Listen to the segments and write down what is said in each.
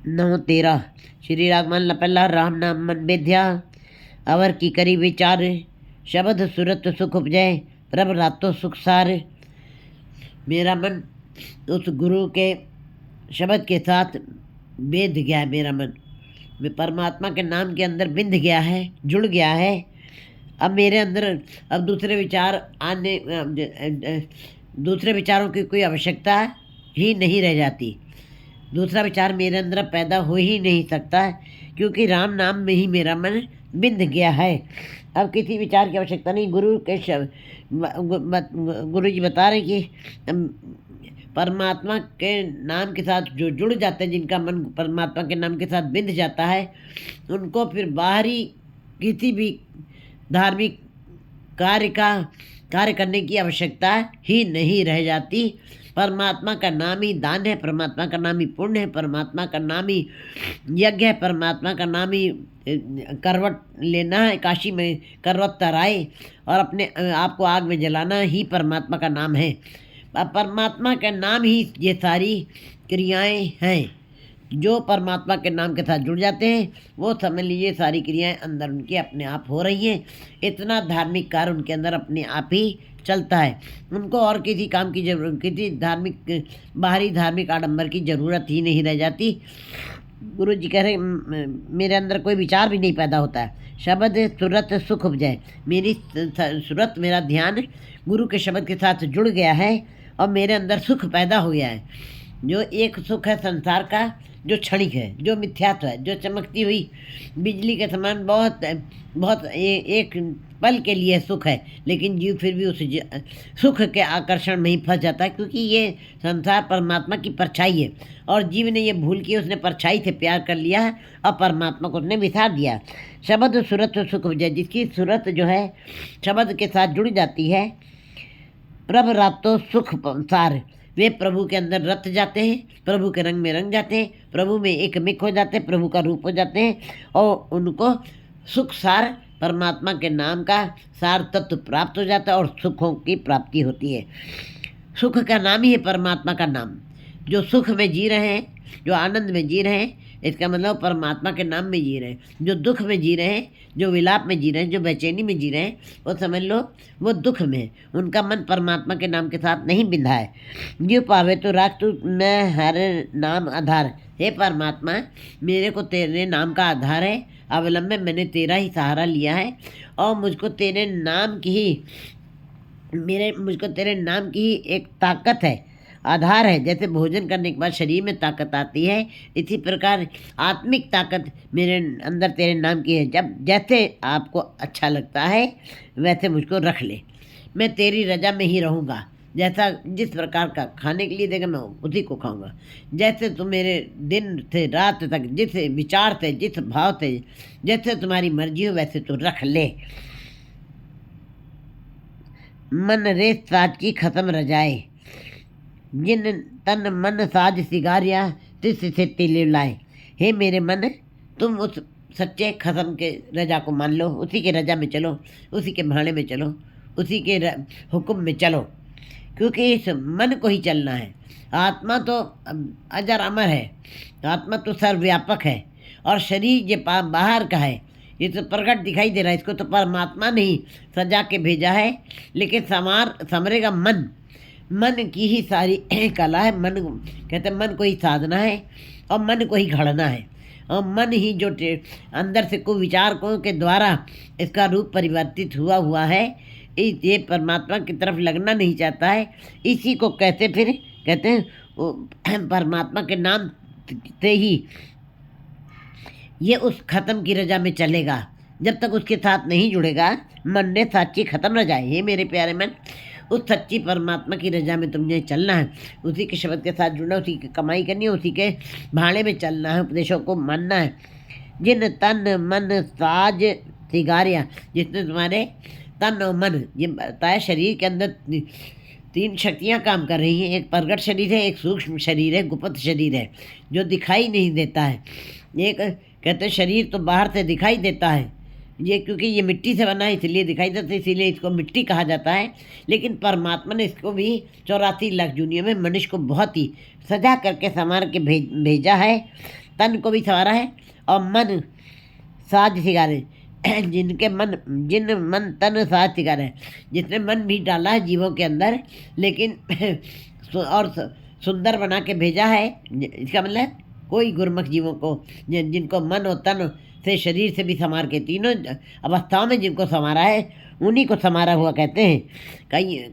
नौ तेरा श्री रागमन लपल्ला राम नाम मन बेध्या अवर की करी विचार शब्द सुरत सुख उपजय प्रभ रातो सुख सार। मेरा मन उस गुरु के शब्द के साथ बेध गया है। मेरा मन मैं परमात्मा के नाम के अंदर बिंध गया है, जुड़ गया है। अब मेरे अंदर अब दूसरे विचार आने दूसरे विचारों की कोई आवश्यकता ही नहीं रह जाती। दूसरा विचार मेरे अंदर पैदा हो ही नहीं सकता, क्योंकि राम नाम में ही मेरा मन बिंध गया है। अब किसी विचार की आवश्यकता नहीं। गुरु जी बता रहे कि परमात्मा के नाम के साथ जो जुड़ जाते हैं, जिनका मन परमात्मा के नाम के साथ बिंध जाता है, उनको फिर बाहरी किसी भी धार्मिक कार्य करने की आवश्यकता ही नहीं रह जाती। परमात्मा का नाम ही दान है, परमात्मा का नाम ही पुण्य है, परमात्मा का नाम ही यज्ञ है, परमात्मा का नाम ही करवट लेना है, काशी में करवट तराए और अपने आप को आग में जलाना ही परमात्मा का नाम है। परमात्मा का नाम ही ये सारी क्रियाएं हैं। जो परमात्मा के नाम के साथ जुड़ जाते हैं वो समझ लीजिए सारी क्रियाएं अंदर उनके अपने आप हो रही हैं। इतना धार्मिक कार्य उनके अंदर अपने आप ही चलता है। उनको और किसी काम की जरूरत, किसी बाहरी धार्मिक आडंबर की ज़रूरत ही नहीं रह जाती। गुरु जी कह रहे मेरे अंदर कोई विचार भी नहीं पैदा होता है। शब्द सुरत सुख उपजय, मेरी सुरत मेरा ध्यान गुरु के शब्द के साथ जुड़ गया है और मेरे अंदर सुख पैदा हो गया है। जो एक सुख है संसार का, जो क्षणिक है, जो मिथ्यात्व है, जो चमकती हुई बिजली के समान बहुत एक पल के लिए सुख है, लेकिन जीव फिर भी उस सुख के आकर्षण में ही फंस जाता है, क्योंकि ये संसार परमात्मा की परछाई है और जीव ने ये भूल की उसने परछाई से प्यार कर लिया है और परमात्मा को उसने बिसार दिया। शब्द सूरत सुख उपजय, जिसकी सूरत जो है शब्द के साथ जुड़ जाती है, प्रभ रातो सुख सार, वे प्रभु के अंदर रत जाते हैं, प्रभु के रंग में रंग जाते हैं, प्रभु में एक मिक हो जाते हैं, प्रभु का रूप हो जाते हैं और उनको सुख सार परमात्मा के नाम का सार तत्व प्राप्त हो जाता है और सुखों की प्राप्ति होती है। सुख का नाम ही है परमात्मा का नाम। जो सुख में जी रहे हैं, जो आनंद में जी रहे हैं, इसका मतलब परमात्मा के नाम में जी रहे हैं। जो दुख में जी रहे हैं, जो विलाप में जी रहे हैं, जो बेचैनी में जी रहे हैं, वो समझ लो वो दुख में है। उनका मन परमात्मा के नाम के साथ नहीं बिंधा है। जीव पावे तो राख तू मैं हर नाम आधार, हे परमात्मा मेरे को तेरे नाम का आधार है, अवलंबन मैंने तेरा ही सहारा लिया है और मुझको तेरे नाम की ही एक ताकत है, आधार है। जैसे भोजन करने के बाद शरीर में ताकत आती है, इसी प्रकार आत्मिक ताकत मेरे अंदर तेरे नाम की है। जब जैसे आपको अच्छा लगता है वैसे मुझको रख ले, मैं तेरी रजा में ही रहूँगा। जैसा जिस प्रकार का खाने के लिए देगा मैं उसी को खाऊंगा। जैसे तुम मेरे दिन से रात तक जिस विचार से, जिस भाव से, जैसे तुम्हारी मर्जी हो वैसे तो रख ले। मन रे साज की खत्म रजाए, जिन तन मन साज सिगारिया तिस से तिले लाए। हे मेरे मन, तुम उस सच्चे खत्म के रजा को मान लो, उसी के रजा में चलो, उसी के भाड़े में चलो, उसी के हुक्म में चलो, क्योंकि इस मन को ही चलना है। आत्मा तो अजर अमर है, आत्मा तो सर्वव्यापक है और शरीर ये बाहर का है, ये तो प्रकट दिखाई दे रहा है। इसको तो परमात्मा ने ही सजा के भेजा है, लेकिन समरेगा मन की ही सारी कला है। मन कहते हैं मन को ही साधना है और मन को ही घड़ना है और मन ही जो अंदर से कुविचारकों के द्वारा इसका रूप परिवर्तित हुआ है, ये परमात्मा की तरफ लगना नहीं चाहता है। इसी को कहते हैं परमात्मा के नाम से ही ये उस खत्म की रजा में चलेगा। जब तक उसके साथ नहीं जुड़ेगा, मन ने साची खत्म रजा है। हे मेरे प्यारे मन, उस सच्ची परमात्मा की रजा में तुमने चलना है, उसी के शब्द के साथ जुड़ना, उसी की कमाई करनी है, उसी के भाड़े में चलना है, उपदेशों को मानना है। जिन तन मन साज सिगारिया, जिसने तुम्हारे तन और मन, ये बताया शरीर के अंदर तीन शक्तियाँ काम कर रही हैं। एक प्रगट शरीर है, एक सूक्ष्म शरीर है, गुप्त शरीर है जो दिखाई नहीं देता है। एक कहते हैं शरीर तो बाहर से दिखाई देता है, ये क्योंकि ये मिट्टी से बना है इसलिए दिखाई देता है, इसीलिए इसको मिट्टी कहा जाता है। लेकिन परमात्मा ने इसको भी 84 लाख जूनियों में मनुष्य को बहुत ही सजा करके संवार के भेजा है, तन को भी संवारा है और मन साज सिंगारे जिन मन तन साज सिंगारे, जिसने मन भी डाला है जीवों के अंदर, लेकिन और सुंदर बना के भेजा है। इसका मतलब कोई गुरमुख जीवों को जिनको मन और तन से शरीर से भी संवार के तीनों अवस्थाओं में जिनको संवारा है, उन्हीं को संवारा हुआ कहते हैं।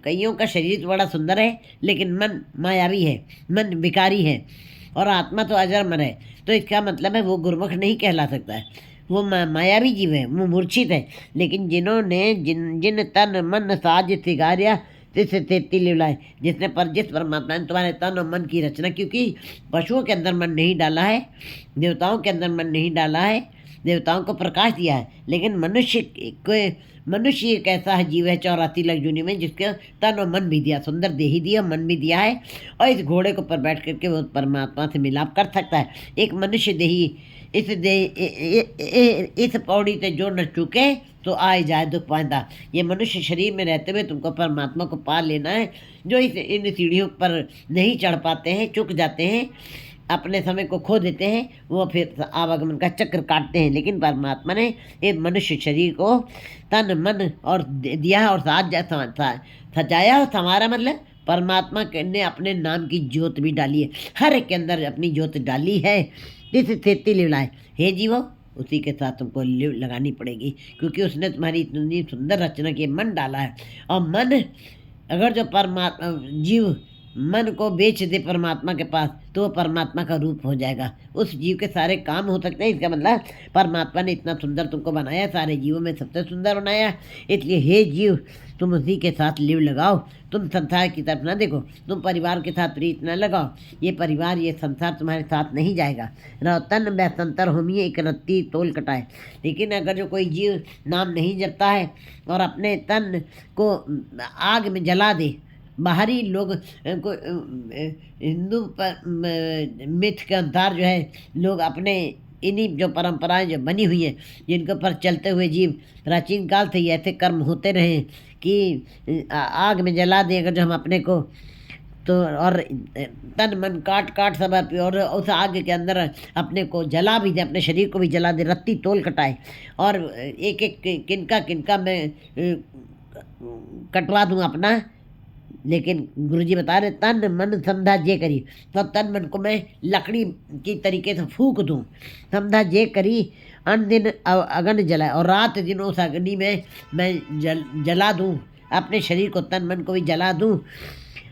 कईयों का शरीर तो बड़ा सुंदर है, लेकिन मन मायावी है, मन विकारी है, और आत्मा तो अजरमर है। तो इसका मतलब है वो गुरमुख नहीं कहला सकता है, वो मायावी जीव है, वो मूर्छित है। लेकिन जिन्होंने जिन तन मन साज सिगारिया तिस तेती लीलाए, जिस परमात्मा ने तुम्हारे तन और मन की रचना, क्योंकि पशुओं के अंदर मन नहीं डाला है, देवताओं के अंदर मन नहीं डाला है, देवताओं को प्रकाश दिया है, लेकिन मनुष्य एक ऐसा है जीव है 84 लाख जूनी में, जिसके तन और मन भी दिया, सुंदर देही दिया, मन भी दिया है। और इस घोड़े के ऊपर बैठ करके वो परमात्मा से मिलाप कर सकता है। एक मनुष्य देही इस पौड़ी से जो न चुके तो आए जाए दुख पाएंदा। ये मनुष्य शरीर में रहते हुए तुमको परमात्मा को पा लेना है। जो इन सीढ़ियों पर नहीं चढ़ पाते हैं, चुक जाते हैं, अपने समय को खो देते हैं, वो फिर आवागमन का चक्र काटते हैं। लेकिन परमात्मा ने इस मनुष्य शरीर को तन मन और दिया और सजाया और संवारा, मतलब परमात्मा ने अपने नाम की ज्योत भी डाली है, हर एक के अंदर अपनी ज्योत डाली है। जिस सेती लिवलाए, हे जीवो, उसी के साथ तुमको लिव लगानी पड़ेगी, क्योंकि उसने तुम्हारी इतनी सुंदर रचना की मन डाला है। और मन अगर जो परमात्मा जीव मन को बेच दे परमात्मा के पास, तो वो परमात्मा का रूप हो जाएगा, उस जीव के सारे काम हो सकते हैं। इसका मतलब परमात्मा ने इतना सुंदर तुमको बनाया, सारे जीवों में सबसे सुंदर बनाया। इसलिए हे जीव, तुम उसी के साथ लिव लगाओ, तुम संसार की तरफ ना देखो, तुम परिवार के साथ प्रीत न लगाओ। ये परिवार, ये संसार तुम्हारे साथ नहीं जाएगा। तन बैसंतर होमिए एक रत्ती तोल कटाए। लेकिन अगर जो कोई जीव नाम नहीं जपता है और अपने तन को आग में जला दे, बाहरी लोग को हिंदू मिथ के अनुसार जो है, लोग अपने इन्हीं जो परंपराएं जो बनी हुई हैं, जिनके ऊपर चलते हुए जीव प्राचीन काल से ही ऐसे कर्म होते रहे कि आग में जला दें अगर जो हम अपने को, तो और तन मन काट काट सब और उस आग के अंदर अपने को जला भी दे, अपने शरीर को भी जला दे, रत्ती तोल कटाए, और एक एक किनका मैं कटवा दूँ अपना। लेकिन गुरुजी बता रहे तन मन समझा जे करी, तो तन मन को मैं लकड़ी की तरीके से फूंक दूँ, समझा जे करी, अन दिन अग्नि जलाए, और रात दिन उस अग्नि में मैं जला दूँ अपने शरीर को, तन मन को भी जला दूँ।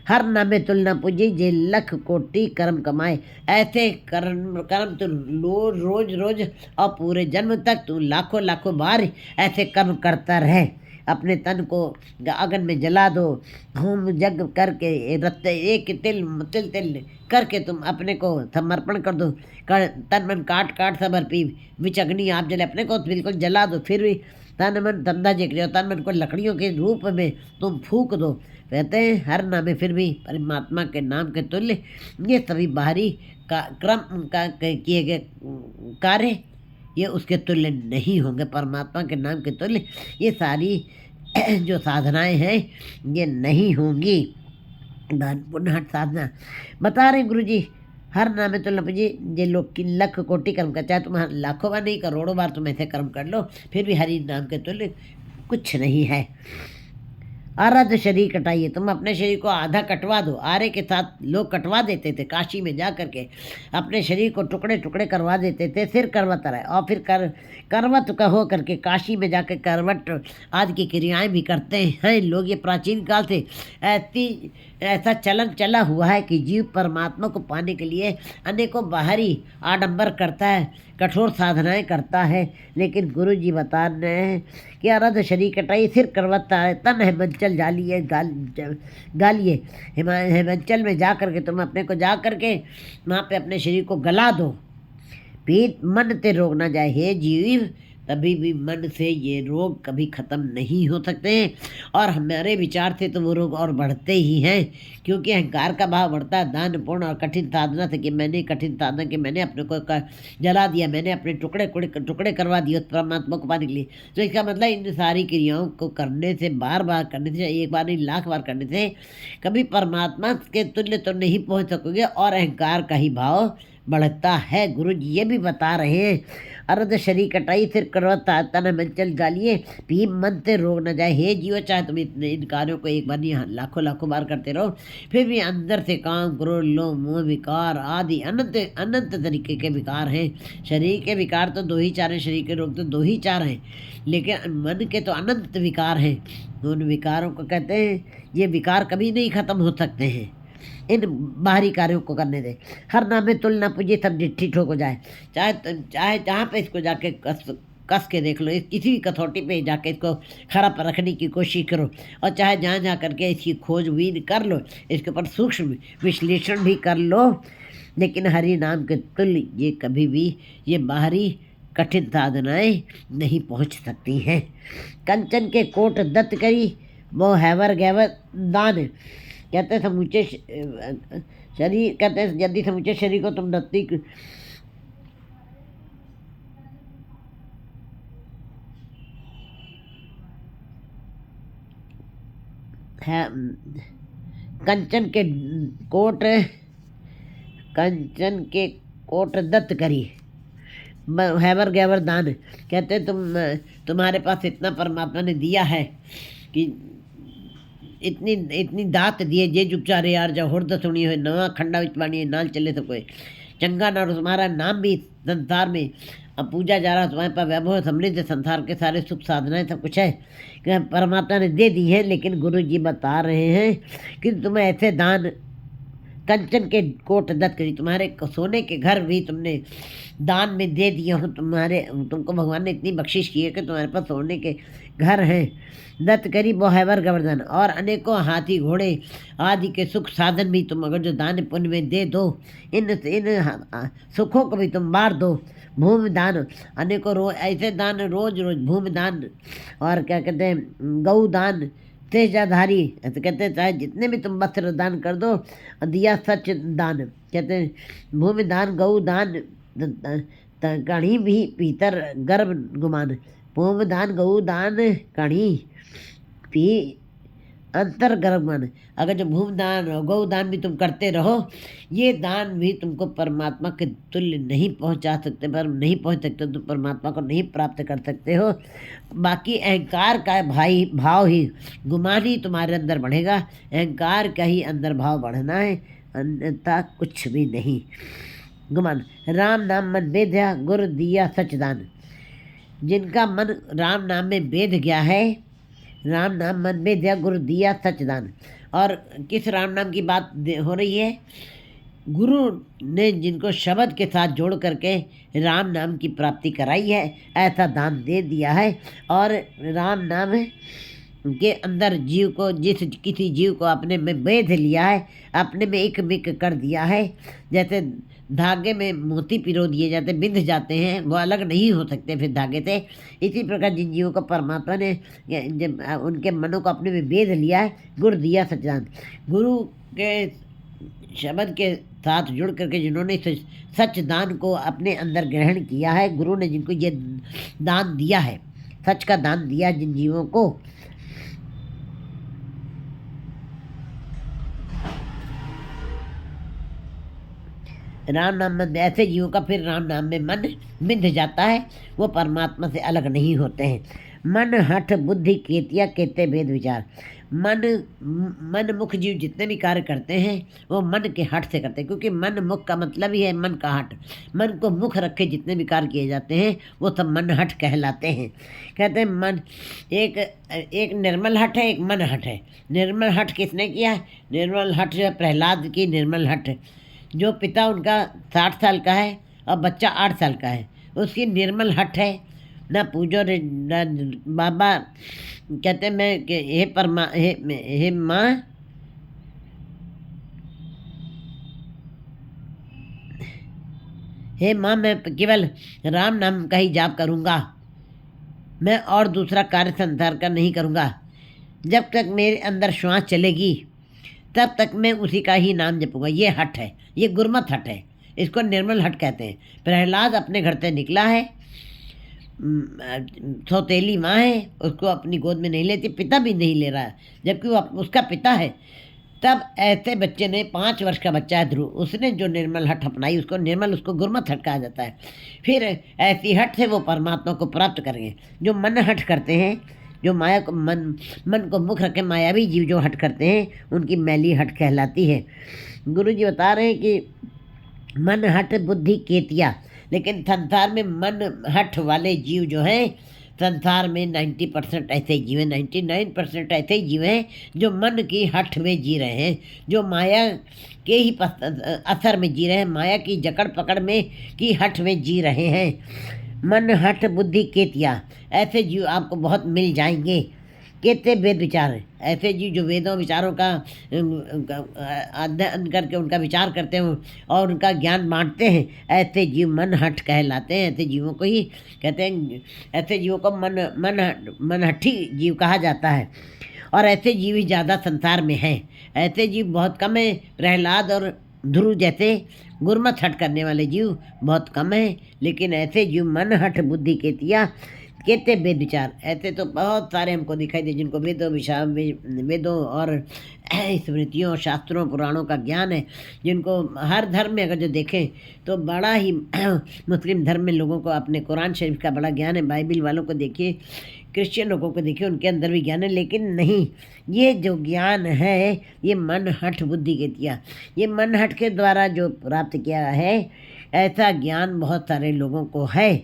हर नामे तुलना पूजी जे लख कोटि कर्म कमाए। ऐसे कर्म तो रोज रोज और पूरे जन्म तक तू लाखों लाखों बार ऐसे कर्म करता रहे। अपने तन को अग्नि में जला दो, होम यज्ञ करके रत्ते एक तिल तिल करके तुम अपने को समर्पण कर दो, तन मन काट काट समर्पी विच अग्नि आप जले, अपने को बिल्कुल जला दो। फिर भी तन मन धंधा जे तन मन को लकड़ियों के रूप में तुम फूंक दो। कहते हैं हर नामे फिर भी परमात्मा के नाम के तुल्य ये सभी बाहरी क्रम का किए गए कार्य ये उसके तुल्य नहीं होंगे। परमात्मा के नाम के तुल्य ये सारी जो साधनाएं हैं ये नहीं होंगी। दान पुण्य हट साधना बता रहे गुरु जी, हर नाम है तुल्य जी, ये लोग की लख कोटि कर्म कर, चाहे तुम लाखों बार नहीं करोड़ों बार तुम ऐसे कर्म कर लो, फिर भी हरि नाम के तुल्य कुछ नहीं है। आराध शरीर कटाइए, तुम अपने शरीर को आधा कटवा दो। आरे के साथ लोग कटवा देते थे, काशी में जा करके अपने शरीर को टुकड़े टुकड़े करवा देते थे, सिर करवट रहे, और फिर करवट का हो करके काशी में जाकर करवट आदि की क्रियाएं भी करते हैं लोग। ये प्राचीन काल से ऐसा चलन चला हुआ है कि जीव परमात्मा को पाने के लिए अनेकों बाहरी आडंबर करता है, कठोर साधनाएं करता है। लेकिन गुरु जी बता रहे हैं कि आराध शरीर कटाइए, सिर करवता है, तन हिमाचल जालिए गालिए। हिमाचल में जा करके तुम अपने को जा करके वहाँ पे अपने शरीर को गला दो, पीठ मन ते रोग ना जाए। हे जीव, तभी भी मन से ये रोग कभी ख़त्म नहीं हो सकते हैं, और हमारे विचार से तो वो रोग और बढ़ते ही हैं, क्योंकि अहंकार का भाव बढ़ता है। दान पुण्य और कठिन साधना से कि मैंने कठिन साधना कि मैंने अपने को जला दिया, मैंने अपने टुकड़े करवा दिए उस परमात्मा को पाने के लिए। तो इसका मतलब इन सारी क्रियाओं को करने से, बार बार करने से, एक बार नहीं लाख बार करने से कभी परमात्मा के तुल्य तो नहीं पहुँच सकोगे, और अहंकार का ही भाव बढ़ता है। गुरु जी ये भी बता रहे हैं, अर्ध शरीर कटाई सिर करवत तन मंचल गालिए भीम मन से रोग न जाए। हे जीव, चाहे तुम इतने इन कार्यों को एक बार नहीं लाखों लाखों बार करते रहो, फिर भी अंदर से काम क्रोध लोभ मोह विकार आदि अनंत अनंत तरीके के विकार हैं। शरीर के विकार तो 2 ही 4 हैं, शरीर के रोग तो 2 ही 4 हैं, लेकिन मन के तो अनंत विकार हैं। उन विकारों को कहते हैं, ये विकार कभी नहीं खत्म हो सकते हैं। इन बाहरी कार्यों को करने दे। हर नाम में तुल ना पूजे सब डिट्ठी ठोक हो जाए। चाहे जहाँ पे इसको जाके कस के देख लो, किसी भी कसौटी पे जाके इसको खरा पर रखने की कोशिश करो, और चाहे जहाँ जहाँ करके इसकी खोजबीन कर लो, इसके ऊपर सूक्ष्म विश्लेषण भी कर लो, लेकिन हरि नाम के तुल्य ये कभी भी ये बाहरी कठिन साधनाएँ नहीं पहुँच सकती हैं। कंचन के कोट दत्त करी वो हैवर गैवर दान। कहते हैं समूचे शरीर, कहते हैं यदि समूचे शरीर को तुम दत्ती है कंचन के कोट कंचन के कोट दत्त करी हैवर गैवर दान। कहते हैं तुम्हारे पास इतना परमात्मा ने दिया है कि इतनी इतनी दात दिए जे चुपचारे यार जा होड़ सुनी हो नवा खंडा विच पानी नाल चले तो कोई चंगा ना। तुम्हारा नाम भी संसार में अब पूजा जा रहा, तुम्हारे पास वैभव समृद्ध संसार के सारे सुख साधनाएं सब कुछ है कि परमात्मा ने दे दी है। लेकिन गुरु जी बता रहे हैं कि तुम्हें ऐसे दान कंचन के कोट दत्त करी, तुम्हारे सोने के घर भी तुमने दान में दे दिए हो। तुमको भगवान ने इतनी बख्शिश की है कि तुम्हारे पास सोने के घर हैं। दत्त करी हैवर गवर्धन, और अनेकों हाथी घोड़े आदि के सुख साधन भी तुम अगर जो दान पुण्य में दे दो, इन सुखों को भी तुम बार दो। भूमि दान, अनेकों ऐसे दान रोज रोज भूमि दान, और क्या कहते हैं गौ दान, तेजाधारी, तो कहते हैं चाहे जितने भी तुम वस्त्र दान कर दो। दिया सच दान, कहते हैं भूमि दान गौ दान कणी भी भीतर गर्भ गुमान। भूमि दान गौ दान कणी भी अंतर गर्भ मान। अगर जो भूमि दान और गौ दान भी तुम करते रहो, ये दान भी तुमको परमात्मा के तुल्य नहीं पहुंचा सकते, पर नहीं पहुंच सकते, तुम परमात्मा को नहीं प्राप्त कर सकते हो। बाकी अहंकार का भाव ही गुमान ही तुम्हारे अंदर बढ़ेगा। अहंकार का ही अंदर भाव बढ़ना है, अन्यथा कुछ भी नहीं। गुमान राम नाम मन बेध्या गुरु दिया सचदान। जिनका मन राम नाम में बेध गया है, राम नाम मन में दिया गुरु दिया सचदान। और किस राम नाम की बात हो रही है? गुरु ने जिनको शब्द के साथ जोड़ करके राम नाम की प्राप्ति कराई है, ऐसा दान दे दिया है। और राम नाम के अंदर जीव को, जिस किसी जीव को अपने में बेध लिया है, अपने में एक मिक कर दिया है, जैसे धागे में मोती पिरो दिए जाते, बिंध जाते हैं, वो अलग नहीं हो सकते फिर धागे से। इसी प्रकार जिन जीवों को परमात्मा ने जब उनके मनों को अपने में बेध लिया है, गुरु दिया सच्चिदानंद। गुरु के शब्द के साथ जुड़ करके जिन्होंने सच दान को अपने अंदर ग्रहण किया है, गुरु ने जिनको ये दान दिया है, सच का दान दिया जिन जीवों को, राम नाम में ऐसे जीवों का फिर राम नाम में मन मिंध जाता है, वो परमात्मा से अलग नहीं होते हैं। मन हठ बुद्धि केतिया केते भेद विचार। मन मुख जीव जितने भी कार्य करते हैं वो मन के हठ से करते हैं, क्योंकि मन मुख का मतलब ही है मन का हठ। मन को मुख रखे जितने भी कार्य किए जाते हैं वो सब मन हठ कहलाते हैं। कहते हैं मन एक निर्मल हठ है, एक मन हठ है। निर्मल हठ किसने किया है? निर्मल हठ जो है प्रहलाद की निर्मल हठ, जो पिता उनका 60 साल का है और बच्चा 8 साल का है, उसकी निर्मल हठ है। ना पूजो रे बाबा, कहते हैं मैं कि हे माँ, हे माँ, मैं केवल राम नाम का ही जाप करूँगा, मैं और दूसरा कार्य संसार का नहीं करूँगा। जब तक मेरे अंदर श्वास चलेगी तब तक मैं उसी का ही नाम जपूँगा। ये हठ है, ये गुरमत हठ है, इसको निर्मल हठ कहते हैं। प्रहलाद अपने घर से निकला है, सौतेली माँ है, उसको अपनी गोद में नहीं लेती, पिता भी नहीं ले रहा है, जबकि वो उसका पिता है। तब ऐसे बच्चे ने 5 वर्ष का बच्चा है ध्रुव, उसने जो निर्मल हट अपनाई, उसको निर्मल, उसको गुरमत हट कहा जाता है। फिर ऐसी हट से वो परमात्मा को प्राप्त करेंगे। जो मन हट करते हैं, जो माया को मन को मुख रखे मायावी जीव जो हट करते हैं, उनकी मैली हट कहलाती है। गुरु जी बता रहे हैं कि मन हट बुद्धि केतिया, लेकिन संसार में मन हट वाले जीव जो हैं, संसार में 90% ऐसे जीव हैं, 99% ऐसे जीव हैं जो मन की हठ में जी रहे हैं, जो माया के ही असर में जी रहे हैं, माया की जकड़ पकड़ में की हठ में जी रहे हैं। मन हठ बुद्धि केतिया, ऐसे जीव आपको बहुत मिल जाएंगे। केते वेद विचार हैं, ऐसे जीव जो वेदों विचारों का अध्ययन करके उनका विचार करते हैं और उनका ज्ञान बांटते हैं, ऐसे जीव मन हठ कहलाते हैं। ऐसे जीवों को ही कहते हैं, ऐसे जीवों को मनहठी जीव कहा जाता है। और ऐसे जीव ही ज़्यादा संसार में हैं। ऐसे जीव बहुत कम है। प्रहलाद और ध्रुव जैसे गुरमत हट करने वाले जीव बहुत कम हैं, लेकिन ऐसे जीव मन हठ बुद्धि केतिया कहते वेद विचार, ऐसे तो बहुत सारे हमको दिखाई दे जिनको वेदों और स्मृतियों शास्त्रों पुराणों का ज्ञान है, जिनको हर धर्म में अगर जो देखें तो बड़ा ही मुस्लिम धर्म में लोगों को अपने कुरान शरीफ का बड़ा ज्ञान है, बाइबिल वालों को देखिए, क्रिश्चियन लोगों को देखिए, उनके अंदर भी ज्ञान है। लेकिन नहीं, ये जो ज्ञान है ये मन हठ बुद्धि के दिया, ये मन हठ के द्वारा जो प्राप्त किया है, ऐसा ज्ञान बहुत सारे लोगों को है।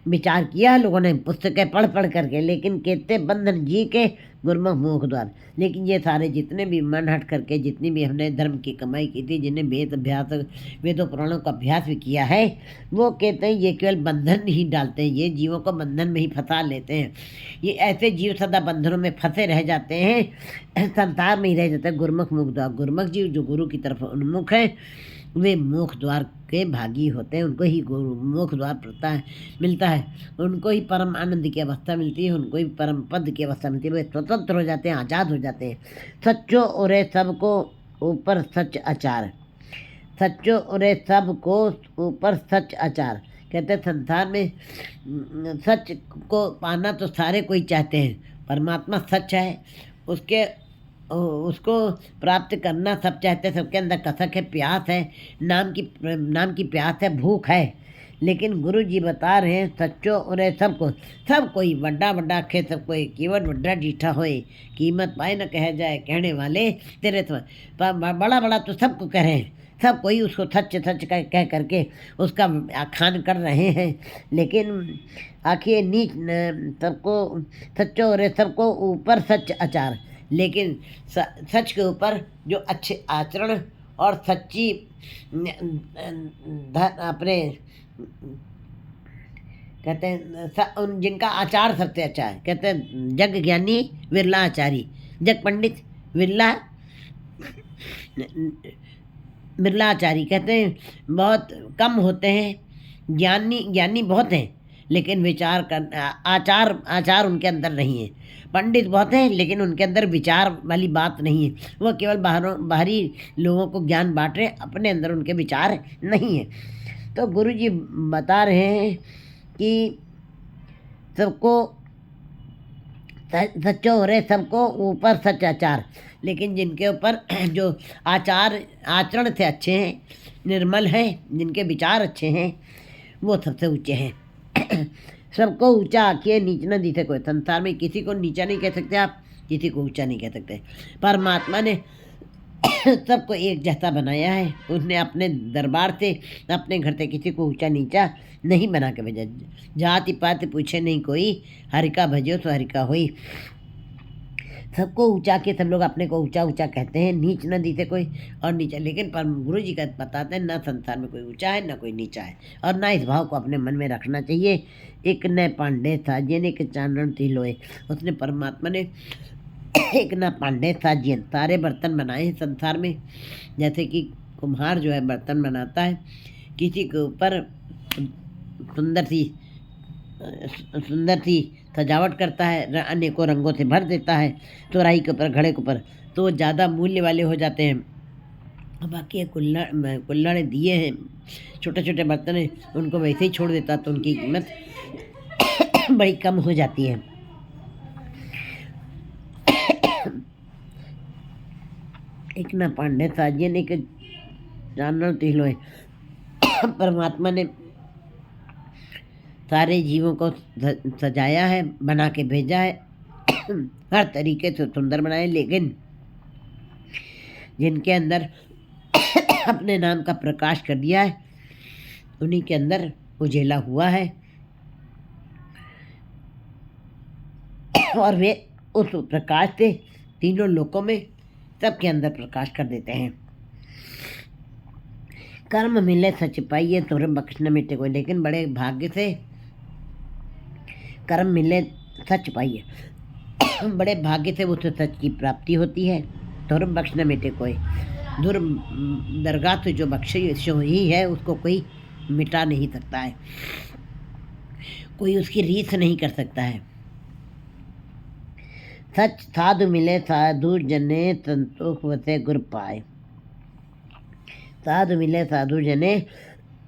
विचार किया लोगों ने पुस्तकें पढ़ पढ़ करके, लेकिन कहते बंधन जी के गुरमुख मुख द्वार। लेकिन ये सारे जितने भी मन हट करके जितनी भी हमने धर्म की कमाई की थी, जिन्हें वेदों पुराणों का अभ्यास भी किया है, वो कहते हैं ये केवल बंधन ही डालते हैं, ये जीवों को बंधन में ही फंसा लेते हैं। ये ऐसे जीव सदा बंधनों में फंसे रह जाते हैं, संसार में ही रह जाते हैं। गुरमुख मुख द्वार, गुरमुख जीव जो गुरु की तरफ उन्मुख है, वे मोक्ष द्वार के भागी होते हैं, उनको ही मोक्ष द्वार पड़ता है, मिलता है, उनको ही परम आनंद की अवस्था मिलती है, उनको ही परम पद की अवस्था मिलती है, वे स्वतंत्र हो जाते हैं, आज़ाद हो जाते हैं। सच्चो उरे सबको ऊपर सच आचार, सच्चो उरे सबको ऊपर सच आचार। कहते हैं संसार में सच को पाना तो सारे कोई चाहते हैं, परमात्मा सच है, उसको प्राप्त करना सब चाहते हैं, सबके अंदर कसक है, प्यास है, नाम की प्यास है, भूख है। लेकिन गुरु जी बता रहे हैं सच्चो और सबको, सब कोई वड्डा वड्डा खे, सब कोई कीमत वड्डा डीठा होए, कीमत पाए न कह जाए कहने वाले तेरे तो बड़ा बड़ा तो सबको कह रहे हैं, सब कोई उसको सच सच कह करके उसका आख्यान कर रहे हैं। लेकिन आखिर नीच सबको सच्चो और सबको ऊपर सच आचार, लेकिन सच के ऊपर जो अच्छे आचरण और सच्ची अपने कहते हैं उन जिनका आचार सबसे अच्छा है, कहते हैं जग ज्ञानी विरला आचारी, जग पंडित विरला आचारी, कहते हैं बहुत कम होते हैं, ज्ञानी बहुत हैं, लेकिन विचार कर आचार उनके अंदर नहीं है। पंडित बहुत हैं, लेकिन उनके अंदर विचार वाली बात नहीं है, वो केवल बाहरी लोगों को ज्ञान बांट रहे, अपने अंदर उनके विचार नहीं है। तो गुरु जी बता रहे हैं कि सबको सच्चो हो रहे, सबको ऊपर सच आचार, लेकिन जिनके ऊपर जो आचरण से अच्छे हैं, निर्मल हैं, जिनके विचार अच्छे हैं, वो सबसे ऊंचे हैं। सबको ऊंचा आखिए नीच न दिखे कोई, संसार में किसी को नीचा नहीं कह सकते आप, किसी को ऊंचा नहीं कह सकते। परमात्मा ने सबको एक जैसा बनाया है, उसने अपने दरबार से, अपने घर से किसी को ऊंचा नीचा नहीं बना के भेजा। जाति पाति पूछे नहीं कोई, हरि का भजो तो हरि का होई। सबको ऊंचा के सब लोग अपने को ऊंचा ऊंचा कहते हैं, नीच न दिखे कोई और नीचा। लेकिन पर गुरु जी का बताते हैं न संसार में कोई ऊंचा है न कोई नीचा है, और ना इस भाव को अपने मन में रखना चाहिए। एक न पांडे था जिन एक चांदन तिलोए, उसने परमात्मा ने एक न पांडे था जिन सारे बर्तन बनाए हैं संसार में। जैसे कि कुम्हार जो है बर्तन बनाता है, किसी के ऊपर सुंदर सी सजावट करता है, अनेकों रंगों से भर देता है, तुराई के ऊपर, घड़े के ऊपर, तो वो ज़्यादा मूल्य वाले हो जाते हैं। बाकी ये कुल्हड़ दिए हैं, छोटे छोटे बर्तन हैं, उनको वैसे ही छोड़ देता तो उनकी कीमत बड़ी कम हो जाती है। एक ना पांडे साजिए ने के जानवर तिलोए परमात्मा ने सारे जीवों को सजाया है, बना के भेजा है हर तरीके से सुंदर बनाए, लेकिन जिनके अंदर अपने नाम का प्रकाश कर दिया है उन्हीं के अंदर उजेला हुआ है और वे उस प्रकाश से तीनों लोकों में सबके अंदर प्रकाश कर देते हैं। कर्म मिले सच पाइए तुरम बख्शना मिटे कोई, लेकिन बड़े भाग्य से कर्म मिले सच पाइए बड़े भाग्य से उस सच की प्राप्ति होती है। तुरम बख्शना मिटे कोई, दूर दरगाह से जो बख्शिश ही है उसको कोई मिटा नहीं सकता है, कोई उसकी रीस नहीं कर सकता है। सच साधु मिले साधु जने संतोष वसे गुर पाए, साधु मिले साधु जने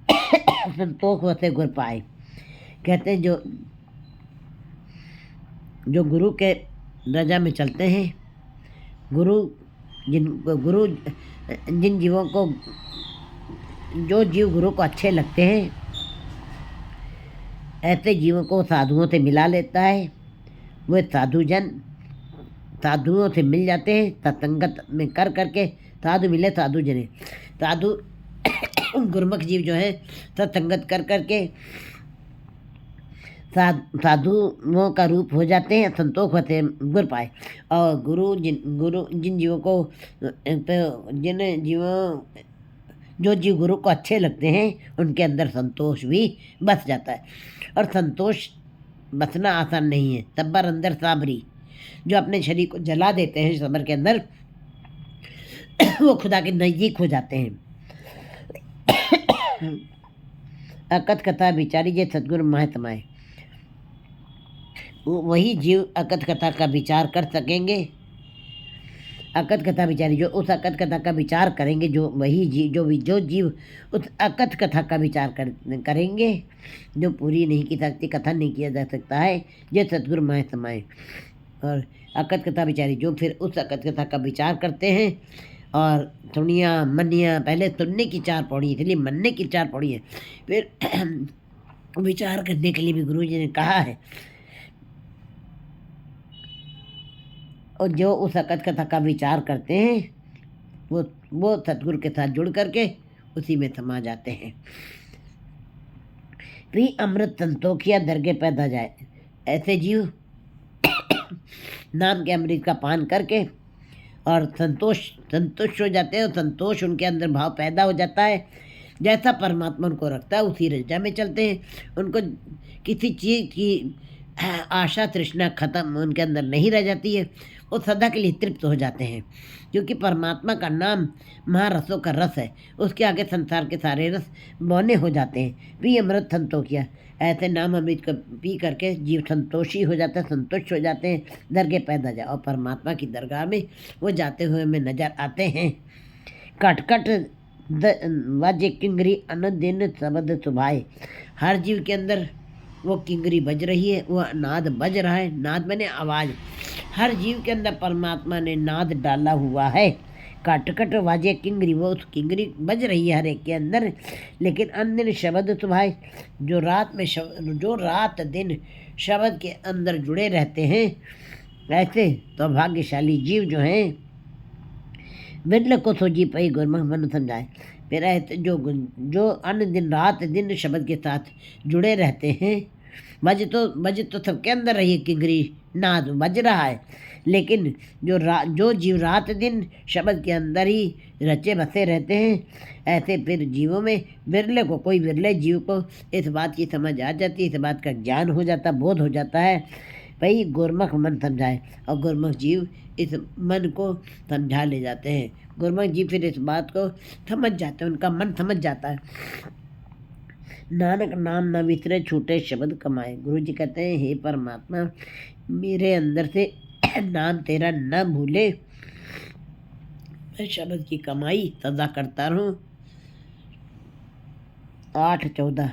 संतोष वसे गुर पाए। कहते हैं जो गुरु के रजा में चलते हैं, जिन जीवों को, जो जीव गुरु को अच्छे लगते हैं ऐसे जीवों को साधुओं से मिला लेता है। वे साधुजन साधुओं से मिल जाते हैं, सत्संगत में कर करके साधु मिले साधु जने, साधु गुरमुख जीव जो है सत्संगत कर करके साधुओं का रूप हो जाते हैं, संतोष होते गुर पाए। और जिन जीवों को जो जीव गुरु को अच्छे लगते हैं उनके अंदर संतोष भी बस जाता है। और संतोष बसना आसान नहीं है। तब्बर अंदर साबरी, जो अपने शरीर को जला देते हैं सबर के अंदर वो खुदा के नज़दीक हो जाते हैं। अकथ कथा विचारी जे सतगुरु माह समाए, वही जीव अकथ कथा का विचार कर सकेंगे। अकथ कथा विचारी, जो उस अकथ कथा का विचार करेंगे, जो वही जीव जो जीव उस अकथ कथा का विचार करेंगे, जो पूरी नहीं की सकती, कथन नहीं किया जा सकता है, जे सतगुरु माह समाए। और अकथ कथा विचारी जो फिर उस अकथ कथा का विचार करते हैं और सुनिया मनिया, पहले सुनने की 4 पौड़ी, इसलिए मनने की 4 पौड़ी है। फिर विचार करने के लिए भी गुरु जी ने कहा है। और जो उस अकथ कथा का विचार करते हैं वो सतगुरु के साथ जुड़ करके उसी में समा जाते हैं। भी अमृत संतोखिया दरगे पैदा जाए, ऐसे जीव नाम के अमृत का पान करके और संतुष्ट हो जाते हैं, और संतोष उनके अंदर भाव पैदा हो जाता है। जैसा परमात्मा उनको रखता है उसी रजा में चलते हैं। उनको किसी चीज़ की आशा तृष्णा खत्म उनके अंदर नहीं रह जाती है, वो सदा के लिए तृप्त हो जाते हैं। क्योंकि परमात्मा का नाम महारसों का रस है, उसके आगे संसार के सारे रस बौने हो जाते हैं। भी अमृत संतोखिया, ऐसे नाम अमृत को पी करके जीव संतोषी हो जाता है, संतुष्ट हो जाते हैं, दरगाह पैदा जाए। और परमात्मा की दरगाह में वो जाते हुए हमें नजर आते हैं। कटकट वाजे किंगरी अनुदिन शब्द सुभाए, हर जीव के अंदर वो किंगरी बज रही है, वो नाद बज रहा है। नाद मैंने आवाज़, हर जीव के अंदर परमात्मा ने नाद डाला हुआ है। कटकट वाजे किंगरी, वो उस किंगरी बज रही है हर एक के अंदर। लेकिन अन्य शब्द सुभाए, जो रात दिन शब्द के अंदर जुड़े रहते हैं, ऐसे तो भाग्यशाली जीव जो हैं विरल को सोजी पई गुरमुख मन समझाए। फिर ऐसे जो अन्य दिन रात दिन शब्द के साथ जुड़े रहते हैं, बज तो सबके अंदर रही किंगरी, नाद बज रहा है। लेकिन जो जीव रात दिन शब्द के अंदर ही रचे बसे रहते हैं, ऐसे फिर जीवों में विरले जीव को इस बात की समझ आ जाती है, इस बात का ज्ञान हो जाता, बोध हो जाता है भाई गुरमुख मन समझाए। और गुरमुख जीव इस मन को समझा ले जाते हैं। गुरमुख जीव फिर इस बात को समझ जाते हैं, उनका मन समझ जाता है। नानक नाम न विसरे छूटे शब्द कमाए। गुरु जी कहते हैं, हे परमात्मा मेरे अंदर से नाम तेरा न भूले, मैं शब्द की कमाई सदा करता रहूं। 8:14